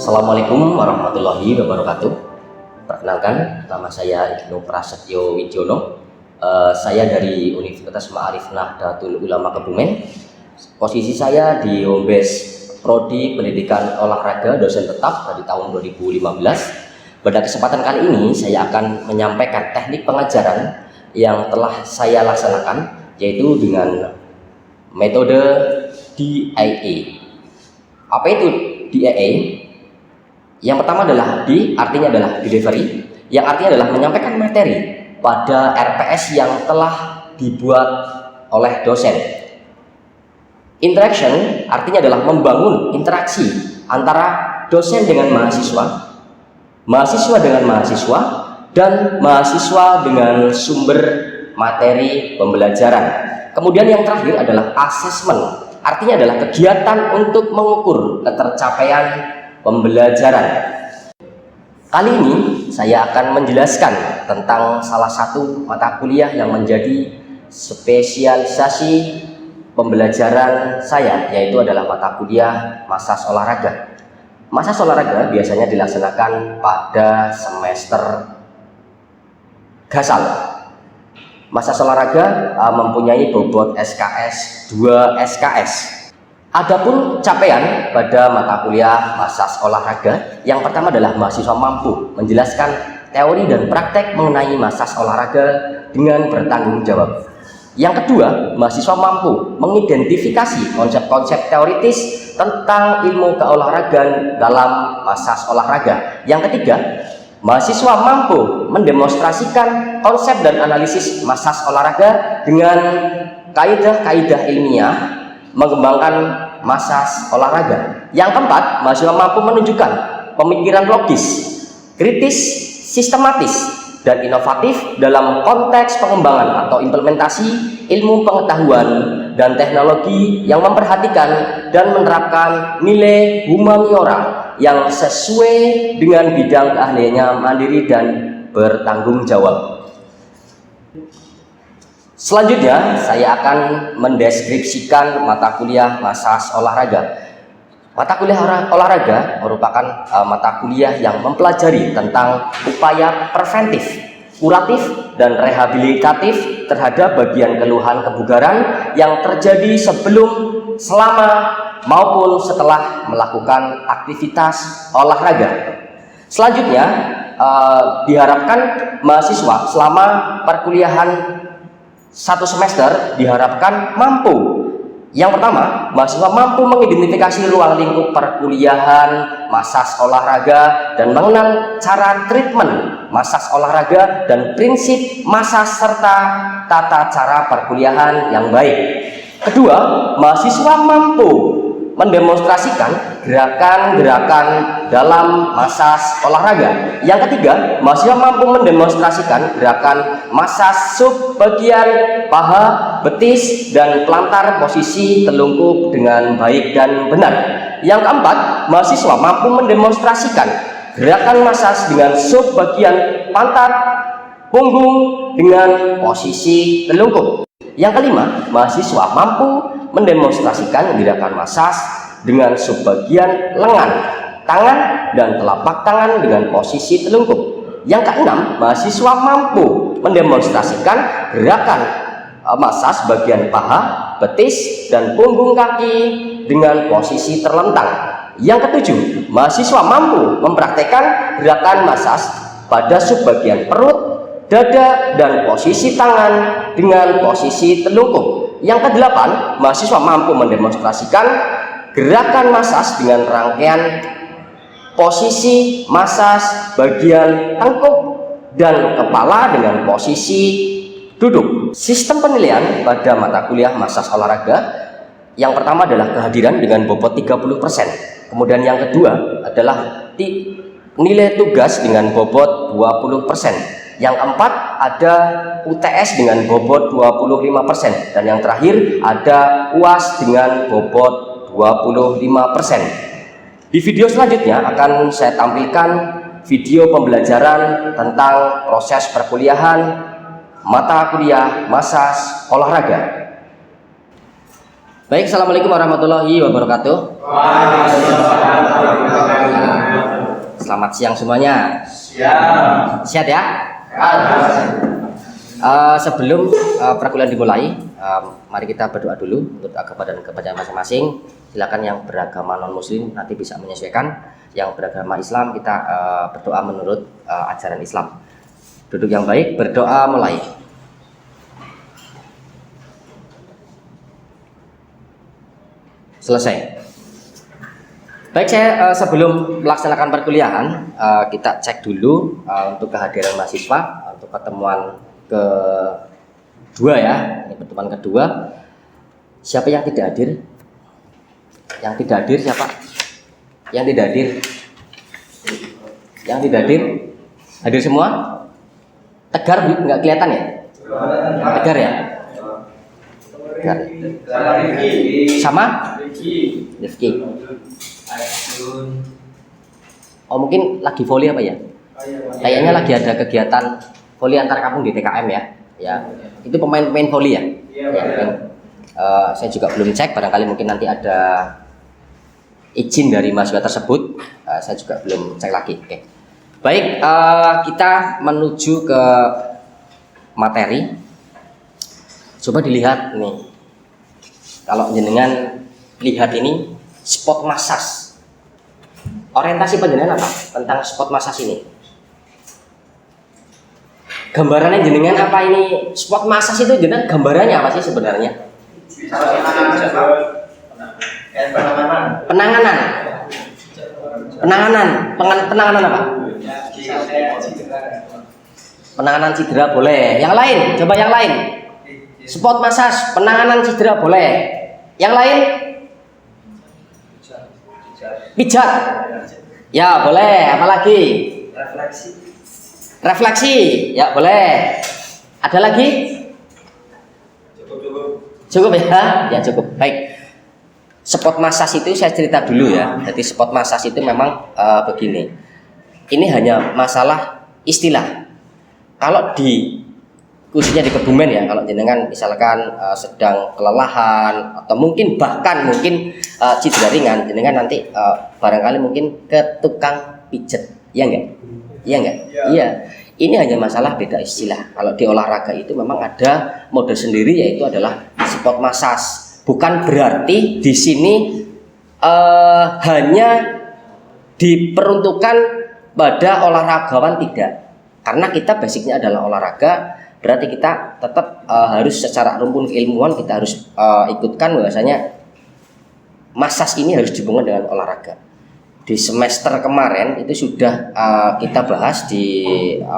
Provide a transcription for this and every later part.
Assalamualaikum warahmatullahi wabarakatuh. Perkenalkan, nama saya Ibnu Prasetyo Widjono. Saya dari Universitas Ma'arif Nahdlatul Ulama Kebumen. Posisi saya di Hombes Prodi Pendidikan Olahraga dosen tetap dari tahun 2015. Pada kesempatan kali ini saya akan menyampaikan teknik pengajaran yang telah saya laksanakan, yaitu dengan metode DIA. Apa itu DIA? Yang pertama adalah D, artinya adalah delivery, yang artinya adalah menyampaikan materi pada RPS yang telah dibuat oleh dosen. Interaction artinya adalah membangun interaksi antara dosen dengan mahasiswa, mahasiswa dengan mahasiswa, dan mahasiswa dengan sumber materi pembelajaran. Kemudian yang terakhir adalah assessment, artinya adalah kegiatan untuk mengukur ketercapaian pembelajaran. Kali ini saya akan menjelaskan tentang salah satu mata kuliah yang menjadi spesialisasi pembelajaran saya, yaitu adalah mata kuliah Massas Olahraga. Massas Olahraga biasanya dilaksanakan pada semester gasal. Massas Olahraga mempunyai bobot SKS 2 SKS. Adapun capaian pada mata kuliah Massas Olahraga, yang pertama adalah mahasiswa mampu menjelaskan teori dan praktek mengenai massas olahraga dengan bertanggung jawab. Yang kedua, mahasiswa mampu mengidentifikasi konsep-konsep teoritis tentang ilmu keolahragaan dalam massas olahraga. Yang ketiga, mahasiswa mampu mendemonstrasikan konsep dan analisis massas olahraga dengan kaidah-kaidah ilmiah mengembangkan massas olahraga. Yang keempat, mahasiswa mampu menunjukkan pemikiran logis, kritis, sistematis, dan inovatif dalam konteks pengembangan atau implementasi ilmu pengetahuan dan teknologi yang memperhatikan dan menerapkan nilai humaniora yang sesuai dengan bidang keahliannya mandiri dan bertanggung jawab. Selanjutnya, saya akan mendeskripsikan mata kuliah Massas Olahraga. Mata kuliah olahraga merupakan mata kuliah yang mempelajari tentang upaya preventif, kuratif, dan rehabilitatif terhadap bagian keluhan kebugaran yang terjadi sebelum, selama, maupun setelah melakukan aktivitas olahraga. Selanjutnya, diharapkan mahasiswa selama perkuliahan satu semester diharapkan mampu. Yang pertama, mahasiswa mampu mengidentifikasi ruang lingkup perkuliahan massas olahraga dan mengenal cara treatment massas olahraga dan prinsip massas serta tata cara perkuliahan yang baik. Kedua, mahasiswa mampu mendemonstrasikan gerakan-gerakan dalam massas olahraga. Yang ketiga, mahasiswa mampu mendemonstrasikan gerakan massas sub bagian paha, betis, dan pelantar posisi telungkup dengan baik dan benar. Yang keempat, mahasiswa mampu mendemonstrasikan gerakan massas dengan sub bagian pantat, punggung dengan posisi telungkup. Yang kelima, mahasiswa mampu mendemonstrasikan gerakan massas dengan subbagian lengan, tangan, dan telapak tangan dengan posisi telungkup. Yang keenam, mahasiswa mampu mendemonstrasikan gerakan massas bagian paha, betis, dan punggung kaki dengan posisi terlentang. Yang ketujuh, mahasiswa mampu mempraktekkan gerakan massas pada subbagian perut, dada, dan posisi tangan dengan posisi telungkup. Yang kedelapan, mahasiswa mampu mendemonstrasikan gerakan massas dengan rangkaian posisi massas bagian tengkuk dan kepala dengan posisi duduk. Sistem penilaian pada mata kuliah massas olahraga, yang pertama adalah kehadiran dengan bobot 30%. Kemudian yang kedua adalah nilai tugas dengan bobot 20%. Yang keempat ada UTS dengan bobot 25%, dan yang terakhir ada UAS dengan bobot 25%. Di video selanjutnya akan saya tampilkan video pembelajaran tentang proses perkuliahan mata kuliah Massas Olahraga. Baik, assalamualaikum warahmatullahi wabarakatuh. Waalaikumsalam warahmatullahi wabarakatuh. Selamat siang semuanya. Siap. Sehat ya? Sebelum perkuliahan dimulai, mari kita berdoa dulu untuk agama dan kepercayaan masing-masing. Silakan yang beragama non-muslim nanti bisa menyesuaikan. Yang beragama Islam kita berdoa menurut ajaran Islam. Duduk yang baik, berdoa mulai. Selesai. Baik, saya sebelum melaksanakan perkuliahan, kita cek dulu untuk kehadiran mahasiswa untuk pertemuan kedua ya. Ini pertemuan kedua. Siapa yang tidak hadir? Yang tidak hadir siapa? Yang tidak hadir? Yang tidak hadir? Hadir semua? Tegar nggak kelihatan ya? Tegar ya? Tegar. Sama? Rifki. Oh mungkin lagi voli apa ya? Kayaknya lagi ada kegiatan voli antar kampung di TKM ya. Ya. Itu pemain-pemain voli ya. Saya juga belum cek. Barangkali mungkin nanti ada izin dari mahasiswa tersebut. Saya juga belum cek lagi. Oke. Baik, kita menuju ke materi. Coba dilihat nih. Kalau jenengan lihat ini spot massage. Orientasi penjenengan apa tentang spot massage ini? Gambarannya jenengan apa ini? Spot massage itu jenengan gambarannya apa sih sebenarnya? Penanganan. Penanganan apa? Penanganan cedera boleh. Yang lain, coba yang lain. Spot massage, penanganan cedera boleh. Yang lain? Pijat. Ya, boleh. Apalagi? Refleksi. Ya, boleh. Ada lagi? Cukup ya? Ya, cukup. Baik. Spot massage itu saya cerita dulu ya. Jadi spot massage itu memang begini. Ini hanya masalah istilah. Kalau khususnya di Kebumen ya, kalau jenengan misalkan sedang kelelahan atau bahkan mungkin cedera ringan, jenengan nanti barangkali mungkin ke tukang pijet, iya enggak? Iya enggak? Iya. Ini hanya masalah beda istilah. Kalau di olahraga itu memang ada mode sendiri, yaitu adalah spot massage. Bukan berarti di sini hanya diperuntukkan pada olahragawan, tidak. Karena kita basicnya adalah olahraga. Berarti kita tetap harus secara rumpun keilmuan kita harus ikutkan bahwasanya massage ini harus dihubungkan dengan olahraga. Di semester kemarin itu sudah kita bahas di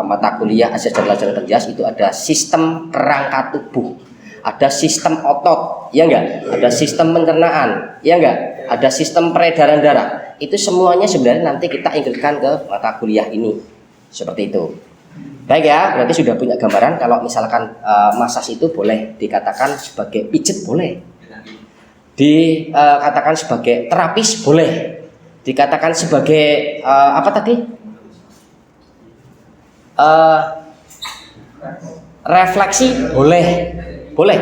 mata kuliah asas dan pelajaran terjelas, itu ada sistem kerangka tubuh, ada sistem otot, ya enggak? Ada sistem pencernaan, ya enggak? Ada sistem peredaran darah. Itu semuanya sebenarnya nanti kita ingkirkan ke mata kuliah ini. Seperti itu. Baik ya, berarti sudah punya gambaran kalau misalkan massage itu boleh dikatakan sebagai pijet, boleh dikatakan sebagai terapis, boleh dikatakan sebagai apa tadi, refleksi, boleh.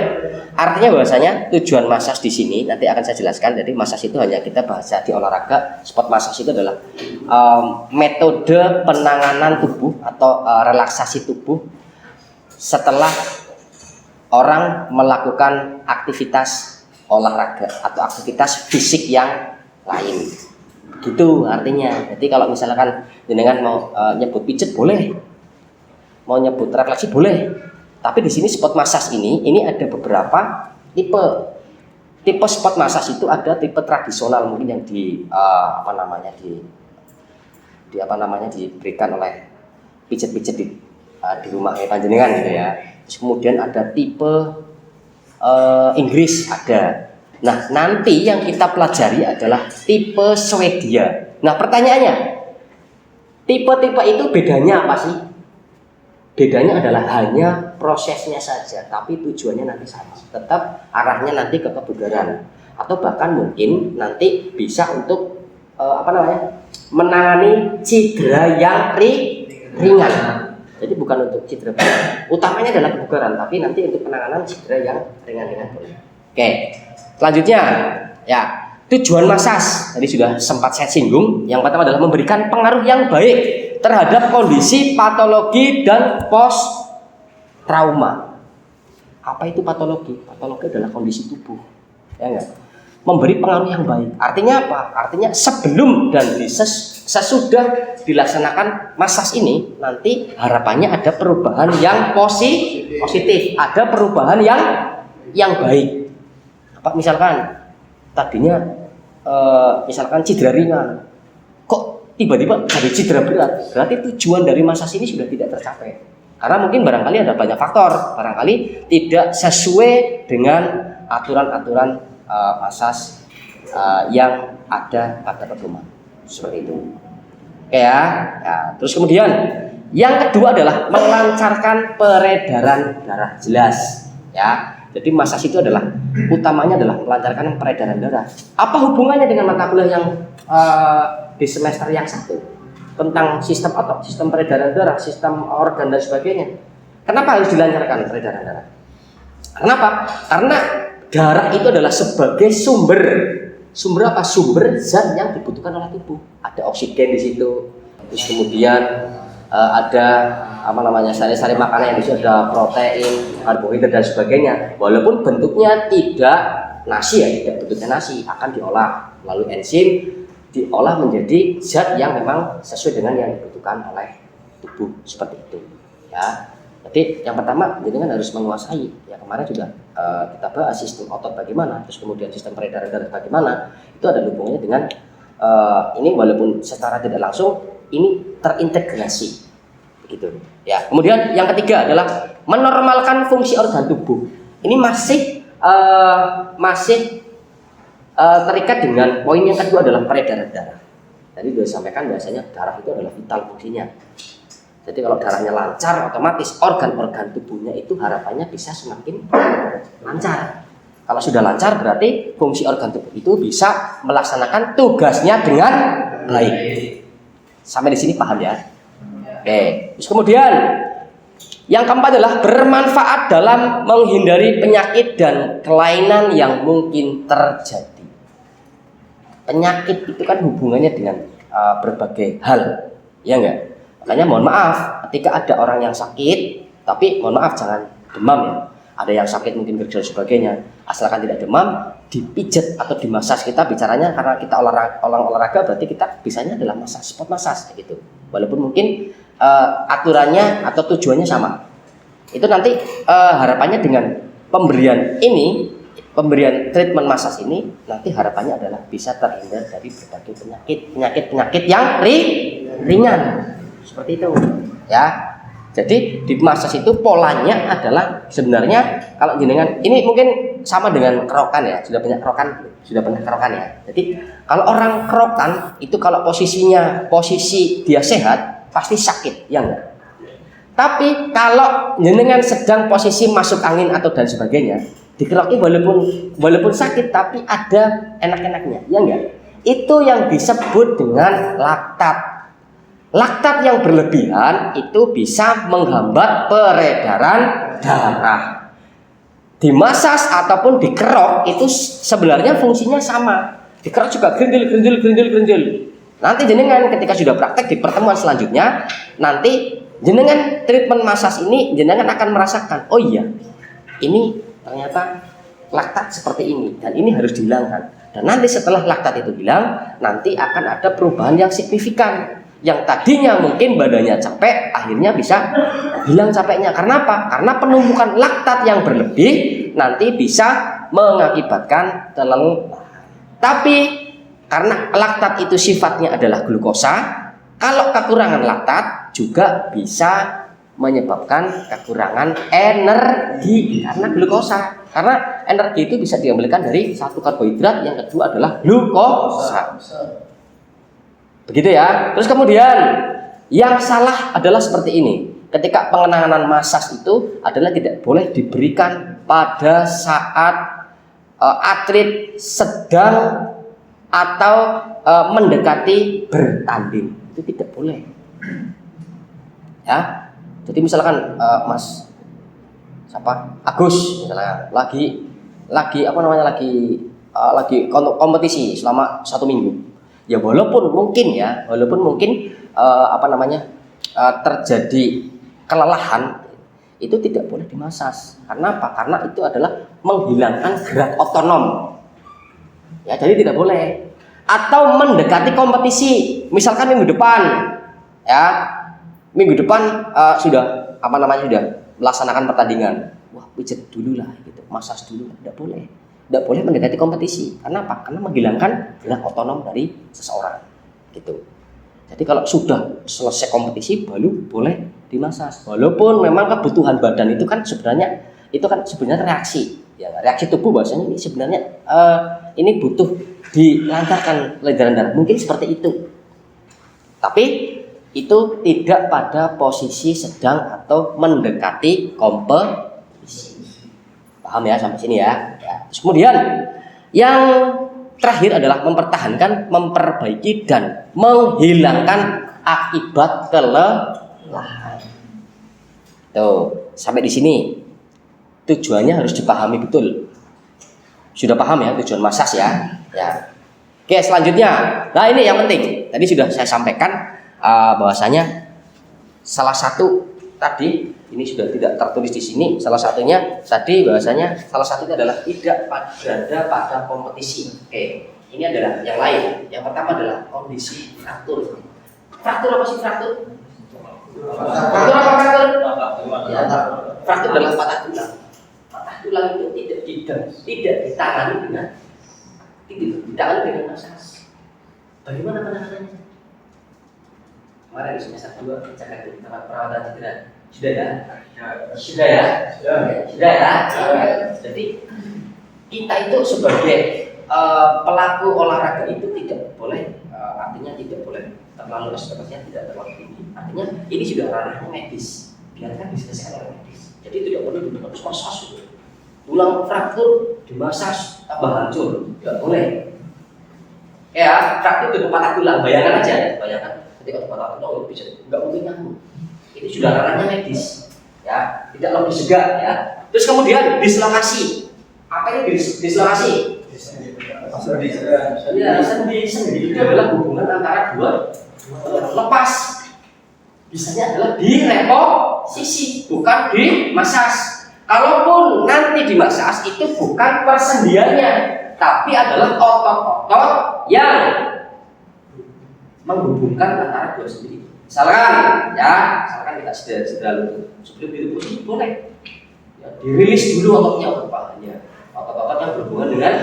Artinya bahwasanya tujuan massage di sini nanti akan saya jelaskan. Jadi massage itu hanya kita bahasa di olahraga. Spot massage itu adalah metode penanganan tubuh atau relaksasi tubuh setelah orang melakukan aktivitas olahraga atau aktivitas fisik yang lain. Gitu artinya. Jadi kalau misalkan jenengan mau nyebut pijet boleh, mau nyebut refleksi boleh. Tapi di sini spot massage ini ada beberapa tipe spot massage. Itu ada tipe tradisional mungkin yang diberikan oleh pijet-pijet di rumah panjenengan gitu ya. Terus kemudian ada tipe Inggris ada. Nah nanti yang kita pelajari adalah tipe Swedia. Nah pertanyaannya, tipe-tipe itu bedanya apa sih? Bedanya adalah hanya prosesnya saja, tapi tujuannya nanti sama. Tetap arahnya nanti ke kebugaran, atau bahkan mungkin nanti bisa untuk menangani cedera yang ringan. Jadi bukan untuk cedera berat. Utamanya adalah kebugaran, tapi nanti untuk penanganan cedera yang ringan-ringan boleh. Oke, selanjutnya ya tujuan massage tadi sudah sempat saya singgung. Yang pertama adalah memberikan pengaruh yang baik terhadap kondisi patologi dan post trauma. Apa itu patologi? Patologi adalah kondisi tubuh, ya enggak? Memberi pengaruh yang baik. Artinya apa? Artinya sebelum dan sesudah dilaksanakan massage ini, nanti harapannya ada perubahan yang positif, ada perubahan yang baik. Apa misalkan tadinya misalkan cedera ringan, kok tiba-tiba jadi cedera berat, berarti tujuan dari massage ini sudah tidak tercapai. Karena mungkin barangkali ada banyak faktor, barangkali tidak sesuai dengan aturan-aturan massage yang ada pada pedoman, seperti itu. Oke ya. Terus kemudian yang kedua adalah melancarkan peredaran darah, jelas ya. Jadi massage itu adalah utamanya adalah melancarkan peredaran darah. Apa hubungannya dengan mata kuliah yang di semester yang satu? Tentang sistem otot, sistem peredaran darah, sistem organ dan sebagainya. Kenapa harus dilancarkan peredaran darah? Kenapa? Karena darah itu adalah sebagai sumber apa? Sumber zat yang dibutuhkan oleh tubuh. Ada oksigen di situ. Terus kemudian ada sari-sari makanan yang di situ, ada protein, karbohidrat dan sebagainya. Walaupun bentuknya tidak nasi ya, tidak bentuknya nasi, akan diolah melalui enzim, diolah menjadi zat yang memang sesuai dengan yang dibutuhkan oleh tubuh, seperti itu ya. Jadi yang pertama jadi kan harus menguasai ya, kemarin juga kita bahas sistem otot bagaimana, terus kemudian sistem peredaran darah bagaimana, itu ada hubungannya dengan ini walaupun secara tidak langsung ini terintegrasi begitu ya. Kemudian yang ketiga adalah menormalkan fungsi organ tubuh. Ini masih terikat dengan poin yang kedua adalah peredaran darah. Tadi sudah sampaikan bahasanya darah itu adalah vital fungsinya. Jadi kalau darahnya lancar, otomatis organ-organ tubuhnya itu harapannya bisa semakin lancar. Kalau sudah lancar berarti fungsi organ tubuh itu bisa melaksanakan tugasnya dengan baik. Sampai di sini paham ya? Oke. Terus kemudian yang keempat adalah bermanfaat dalam menghindari penyakit dan kelainan yang mungkin terjadi. Penyakit itu kan hubungannya dengan berbagai hal, ya enggak? Makanya mohon maaf ketika ada orang yang sakit, tapi mohon maaf jangan demam ya. Ada yang sakit mungkin gejala sebagainya, asalkan tidak demam, dipijat atau dimasas. Kita bicaranya karena kita olahraga berarti kita bisanya adalah massage, spot massage gitu. Walaupun mungkin aturannya atau tujuannya sama. Itu nanti harapannya dengan pemberian treatment massage ini nanti harapannya adalah bisa terhindar dari berbagai penyakit yang ringan seperti itu ya. Jadi di massage itu polanya adalah sebenarnya kalau jenengan ini mungkin sama dengan kerokan ya, sudah pernah kerokan ya. Jadi kalau orang kerokan itu kalau posisi dia sehat pasti sakit ya enggak. Tapi kalau jenengan sedang posisi masuk angin atau dan sebagainya, dikeroki walaupun sakit tapi ada enak-enaknya, ya enggak? Itu yang disebut dengan laktat. Laktat yang berlebihan itu bisa menghambat peredaran darah. Dimasas ataupun dikerok itu sebenarnya fungsinya sama. Dikerok juga gerindil. Nanti jenengan ketika sudah praktek di pertemuan selanjutnya, nanti jenengan treatment massage ini jenengan akan merasakan, oh iya, ini ternyata laktat seperti ini dan ini harus dihilangkan. Dan nanti setelah laktat itu hilang, nanti akan ada perubahan yang signifikan. Yang tadinya mungkin badannya capek, akhirnya bisa hilang capeknya. Karena apa? Karena penumpukan laktat yang berlebih nanti bisa mengakibatkan kelelahan. Tapi karena laktat itu sifatnya adalah glukosa, kalau kekurangan laktat juga bisa menyebabkan kekurangan energi karena glukosa. Karena energi itu bisa diambilkan dari satu karbohidrat, yang kedua adalah glukosa. Begitu ya. Terus kemudian yang salah adalah seperti ini. Ketika pengenangan massage itu adalah tidak boleh diberikan pada saat atlet sedang atau mendekati bertanding. Itu tidak boleh. Ya. Jadi misalkan Mas Agus misalnya lagi lagi kompetisi selama 1 minggu, ya walaupun mungkin terjadi kelelahan, itu tidak boleh dimasas. Karena apa? Karena itu adalah menghilangkan gerak otonom. Ya, jadi tidak boleh. Atau mendekati kompetisi, misalkan minggu depan sudah sudah melaksanakan pertandingan. Wah, pijet dulu lah gitu, masas dulu, tidak boleh. Tidak boleh mendekati kompetisi. Karena apa? Karena menghilangkan gerak otonom dari seseorang. Gitu. Jadi kalau sudah selesai kompetisi baru boleh dimasas. Walaupun memang kebutuhan badan itu kan sebenarnya reaksi. Ya, reaksi tubuh bahasanya ini sebenarnya ini butuh dilancarkan peredaran darah. Mungkin seperti itu. Tapi itu tidak pada posisi sedang atau mendekati kompetisi. Paham ya sampai sini ya? Terus kemudian yang terakhir adalah mempertahankan, memperbaiki dan menghilangkan akibat kelelahan. Tuh, sampai di sini tujuannya harus dipahami betul. Sudah paham ya tujuan masas ya? Ya. Oke, selanjutnya. Nah, ini yang penting. Tadi sudah saya sampaikan bahwasanya salah satu tadi ini sudah tidak tertulis di sini. Salah satunya tadi bahwasanya salah satunya adalah tidak berada pada kompetisi. Oke, ini adalah yang lain. Yang pertama adalah kondisi fraktur. Fraktur apa sih fraktur? Fraktur apa fraktur? Ya, fraktur adalah patah tulang. Patah tulang itu tidak ditangani dengan masas. Bagaimana penanganannya? Kemarin di semester 2 Jakarta tempat perawatan cedera. Sudah ya. Jadi kita itu sebagai pelaku olahraga itu tidak boleh, artinya tidak boleh terlalu ekspektasinya tidak terlalu tinggi. Artinya ini sudah ranahnya medis, biarkan diselesaikan oleh medis. Jadi tidak perlu harus masas. Tulang fraktur dimasas tambah hancur, tidak boleh. Ya, fraktur itu patah tulang, bayangkan aja, ketika patah tulang bisa nggak mungkin nyambung. Itu sudah ranahnya medis, ya, tidak logis juga, ya. Terus kemudian dislokasi. Apa ini dislokasi? Ya, sendi itu adalah hubungan antara dua lepas. Bisanya adalah direposisi, bukan dimasas. Kalaupun nanti dimasas itu bukan persendiannya, tapi adalah otot-otot yang menghubungkan antara dua sendi. Misalkan kita sederhana lutut, sebelum direposisi boleh ya, dirilis dulu ototnya, otot-otot yang berhubungan dengan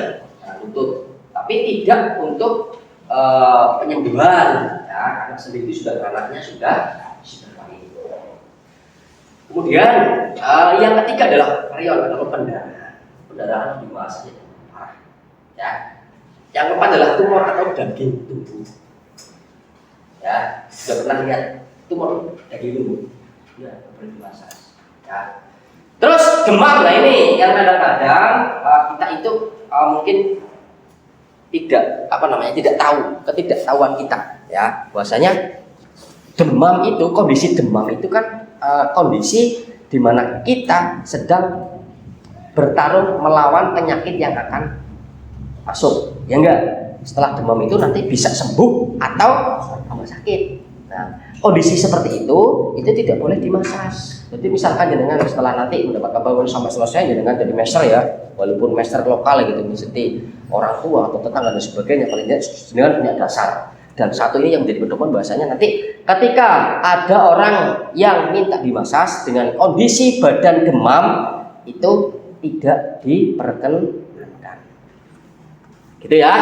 lutut, tapi tidak untuk penyembuhan, ya, karena sendi itu sudah ranahnya sudah lain. Kemudian yang ketiga adalah variol atau pendarahan di masa parah. Ya. Yang keempat adalah tumor atau daging tubuh. Ya, sudah pernah lihat tumor daging tubuh? Ya, boleh dimasas. Ya. Terus demam, nah ini yang kadang-kadang kita itu mungkin tidak tahu, ketidaktahuan kita, ya, bahwasanya demam itu, kondisi demam itu kan kondisi di mana kita sedang bertarung melawan penyakit yang akan masuk, ya enggak? Setelah demam itu nanti bisa sembuh atau tambah sakit. Nah, kondisi seperti itu tidak boleh dimasas. Jadi misalkan jenengan setelah nanti mendapatkan bangunan sampai selesai jenengan jadi master ya, walaupun master lokal gitu, seperti orang tua atau tetangga dan sebagainya, paling tidak jenengan punya dasar. Dan satu ini yang menjadi pedoman bahasanya nanti ketika ada orang yang minta dimasas dengan kondisi badan demam itu tidak diperkenankan. Gitu ya.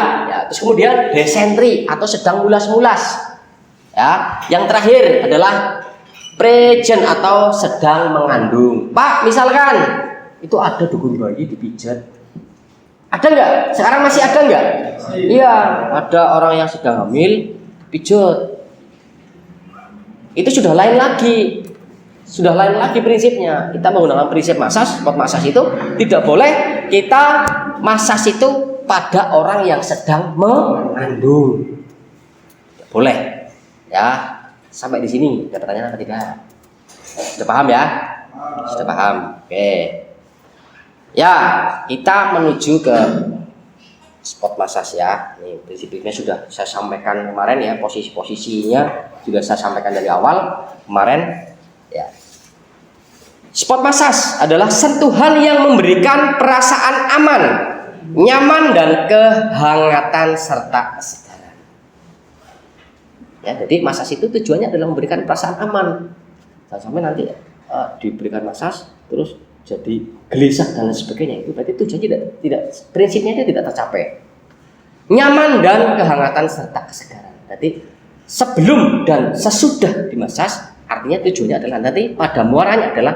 Terus kemudian desentri atau sedang mulas-mulas. Ya, yang terakhir adalah prejen atau sedang mengandung. Pak, misalkan itu ada dukun bayi dipijat. Ada nggak? Sekarang masih ada nggak? Iya, ada orang yang sedang hamil pijat. Itu sudah lain lagi prinsipnya. Kita menggunakan prinsip masas. Spot masas itu tidak boleh kita masas itu pada orang yang sedang mengandung. Tidak boleh. Ya, sampai di sini ada pertanyaan apa tidak? Sudah paham ya? Sudah paham. Oke. Ya, kita menuju ke spot massage ya. Ini prinsipnya sudah saya sampaikan kemarin ya, posisi-posisinya juga saya sampaikan dari awal kemarin ya. Spot massage adalah sentuhan yang memberikan perasaan aman, nyaman dan kehangatan serta kesegaran. Ya, jadi massage itu tujuannya adalah memberikan perasaan aman. Jangan sampai nanti diberikan massage terus jadi gelisah dan lain sebagainya, itu berarti tujuannya tidak prinsipnya itu tidak tercapai. Nyaman dan kehangatan serta kesegaran. Jadi sebelum dan sesudah dimasas, artinya tujuannya adalah nanti pada muaranya adalah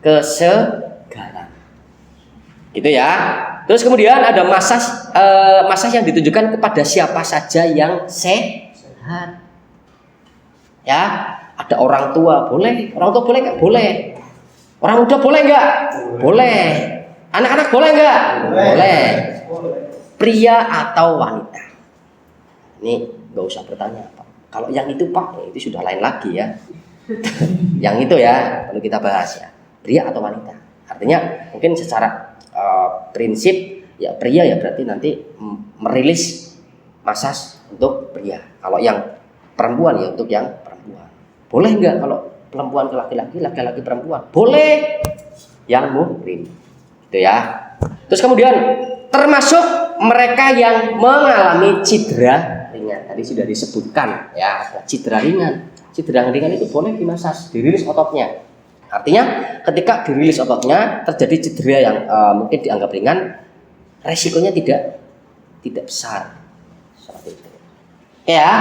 kesegaran. Gitu ya. Terus kemudian ada masas yang ditujukan kepada siapa saja yang sehat. Ya, ada orang tua boleh nggak? Boleh. Orang muda boleh nggak? Boleh. Anak-anak boleh nggak? Boleh. Pria atau wanita? Ini nggak usah bertanya, Pak. Kalau yang itu, Pak, itu sudah lain lagi ya. Yang itu ya perlu kita bahas ya. Pria atau wanita? Artinya mungkin secara prinsip ya pria ya berarti nanti merilis massage untuk pria. Kalau yang perempuan ya untuk yang perempuan. Boleh nggak kalau perempuan ke laki-laki, laki-laki perempuan? Boleh. Yang muhrim. Itu ya. Terus kemudian termasuk mereka yang mengalami cedera ringan. Tadi sudah disebutkan ya, ada cedera ringan. Cedera ringan itu boleh dimasas, dirilis ototnya. Artinya ketika dirilis ototnya terjadi cedera yang mungkin dianggap ringan, resikonya tidak besar. Seperti itu. Ya.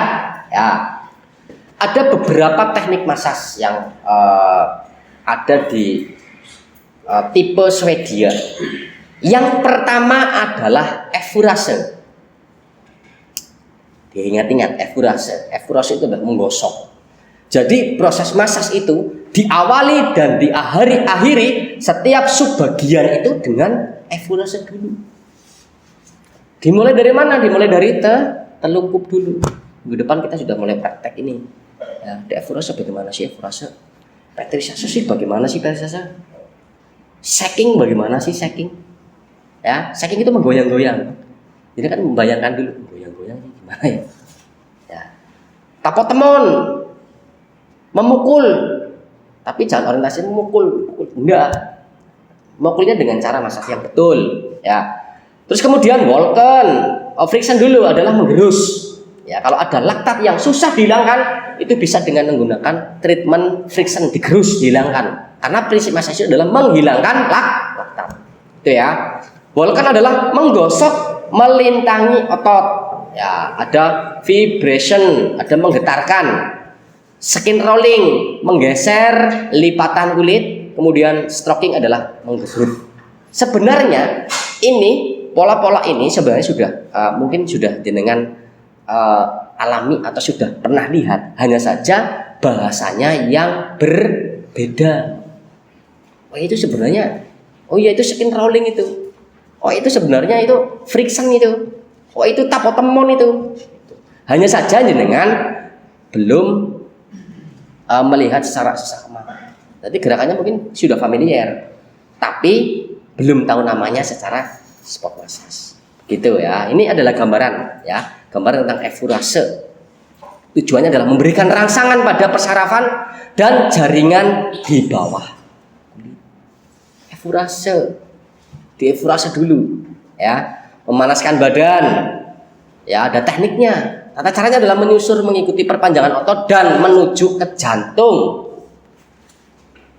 Ada beberapa teknik massage yang ada di tipe Swedia. Yang pertama adalah effurase. Diingat-ingat effurase. Effurase itu adalah menggosok. Jadi proses massage itu diawali dan diakhiri setiap subbagian itu dengan effurase dulu. Dimulai dari mana? Dimulai dari telungkup dulu. Minggu depan kita sudah mulai praktek ini. Ya, di effurase bagaimana sih effurase? Petrisase sih bagaimana sih petrisase? Shaking bagaimana sih shaking? Ya, shaking itu menggoyang-goyang. Jadi kan membayangkan dulu goyang-goyang gimana ya? Ya. Tapotemon, memukul, tapi jangan orientasi memukul, enggak. Memukulnya dengan cara massage yang betul, ya. Terus kemudian Walken, friction dulu adalah menggerus. Ya, kalau ada laktat yang susah dihilangkan, itu bisa dengan menggunakan treatment friction, digerus dihilangkan. Karena prinsip massage adalah menghilangkan laktat. Itu ya. Walken adalah menggosok, melintangi otot. Ya, ada vibration, ada menggetarkan. Skin rolling, menggeser lipatan kulit. Kemudian stroking adalah menggerus. Sebenarnya ini pola-pola ini sebenarnya sudah mungkin sudah dengan alami atau sudah pernah lihat, hanya saja bahasanya yang berbeda. Oh itu sebenarnya, oh ya itu skin rolling itu, oh itu sebenarnya itu friction itu, oh itu tapotemon itu. Hanya saja dengan belum melihat secara seksama. Jadi gerakannya mungkin sudah familiar, tapi belum tahu namanya secara spot massage. Gitu ya. Ini adalah gambaran ya. Gambar tentang effurase. Tujuannya adalah memberikan rangsangan pada persarafan dan jaringan di bawah. Effurase. Dieffurase dulu ya. Memanaskan badan. Ya, ada tekniknya. Tata caranya adalah menyusur mengikuti perpanjangan otot dan menuju ke jantung.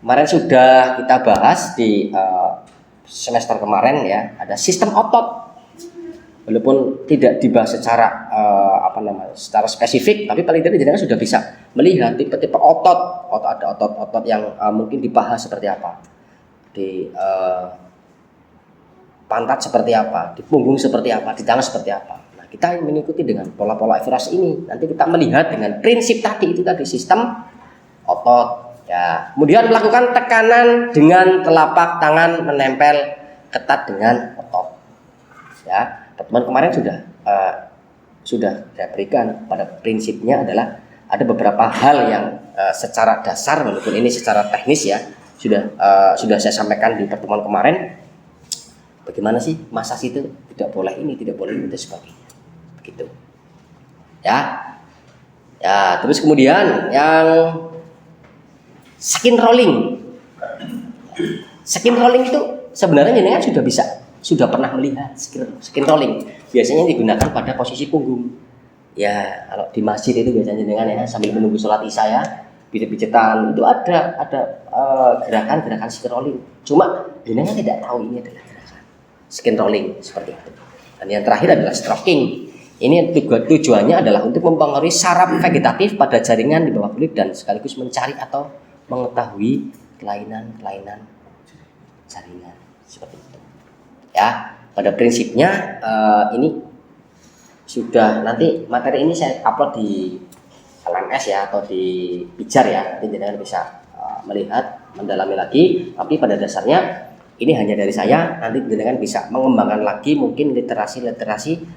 Kemarin sudah kita bahas di semester kemarin ya, ada sistem otot. Walaupun tidak dibahas secara secara spesifik, tapi paling tidak jenengan sudah bisa melihat tipe-tipe otot. Ada otot-otot yang mungkin dibahas seperti apa, di pantat seperti apa, di punggung seperti apa, di tangan seperti apa. Nah, kita mengikuti dengan pola-pola effurase ini. Nanti kita melihat dengan prinsip tadi itu tadi sistem otot. Ya, kemudian melakukan tekanan dengan telapak tangan menempel ketat dengan otot. Ya. Teman kemarin sudah saya berikan pada prinsipnya adalah ada beberapa hal yang secara dasar walaupun ini secara teknis ya sudah saya sampaikan di pertemuan kemarin. bagaimana sih masas itu tidak boleh ini, tidak boleh itu sebagainya. Begitu. Ya. Ya, terus kemudian yang skin rolling. Skin rolling itu sebenarnya jenengan sudah pernah melihat skin rolling. Biasanya digunakan pada posisi punggung. Ya, kalau di masjid itu biasanya jenengan ya sambil menunggu sholat isya ya, pijet-pijetan itu ada gerakan-gerakan skin rolling. Cuma jenengan tidak tahu ini adalah gerakan skin rolling seperti itu. Dan yang terakhir adalah stroking. Ini tujuannya adalah untuk mempengaruhi saraf vegetatif pada jaringan di bawah kulit dan sekaligus mencari atau mengetahui kelainan-kelainan jaringan seperti itu. Ya, pada prinsipnya ini sudah nanti materi ini saya upload di LMS ya atau di Pijar ya, nanti jenengan bisa melihat mendalami lagi. Tapi pada dasarnya ini hanya dari saya, nanti jenengan bisa mengembangkan lagi mungkin literasi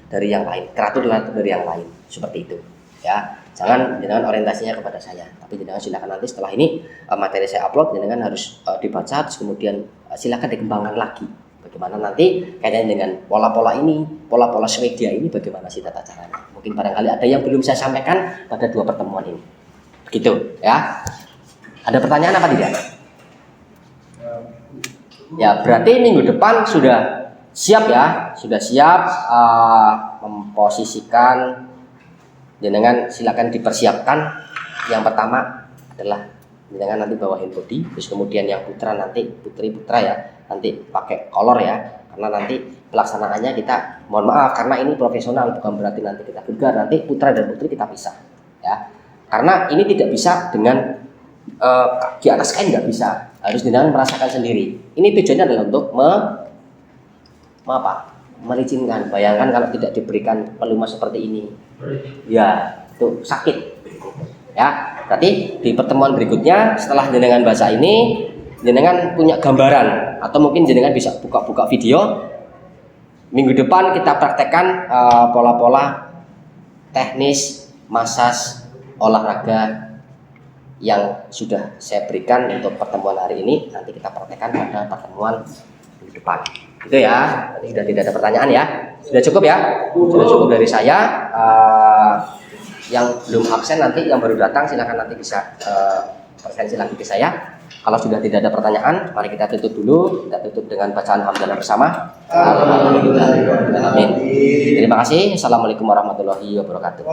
dari yang lain, literatur dari yang lain seperti itu. Ya, jangan jenengan orientasinya kepada saya, tapi jenengan silakan nanti setelah ini materi saya upload, jenengan harus dibaca, terus kemudian silakan dikembangkan lagi. Bagaimana nanti kaitannya dengan pola-pola ini, pola-pola Swedia ini bagaimana sih tata caranya? Mungkin barangkali ada yang belum saya sampaikan pada 2 pertemuan ini. Begitu ya. Ada pertanyaan apa tidak? Ya, berarti minggu depan sudah siap ya, memposisikan jenengan, silakan dipersiapkan. Yang pertama adalah jenengan nanti bawa handbody, terus kemudian yang putra nanti putri ya, nanti pakai kolor ya, karena nanti pelaksanaannya kita mohon maaf karena ini profesional, bukan berarti nanti kita vulgar, nanti putra dan putri kita pisah ya, karena ini tidak bisa dengan di atas kain, nggak bisa, harus jenengan merasakan sendiri. Ini tujuannya adalah untuk melicinkan. Bayangkan kalau tidak diberikan pelumas seperti ini, ya itu sakit ya. Berarti di pertemuan berikutnya setelah jenengan bahasa ini, jenengan punya gambaran atau mungkin jenengan bisa buka-buka video. Minggu depan kita praktekkan pola-pola teknis masas olahraga yang sudah saya berikan untuk pertemuan hari ini. Nanti kita praktekkan pada pertemuan minggu depan. Itu ya. Nanti sudah tidak ada pertanyaan ya. Sudah cukup ya. Sudah cukup dari saya. Yang belum absen nanti, yang baru datang silakan nanti bisa presensi lagi ke saya. Kalau sudah tidak ada pertanyaan, mari kita tutup dulu. Kita tutup dengan bacaan hamdalah bersama. Amin. Terima kasih. Assalamualaikum warahmatullahi wabarakatuh.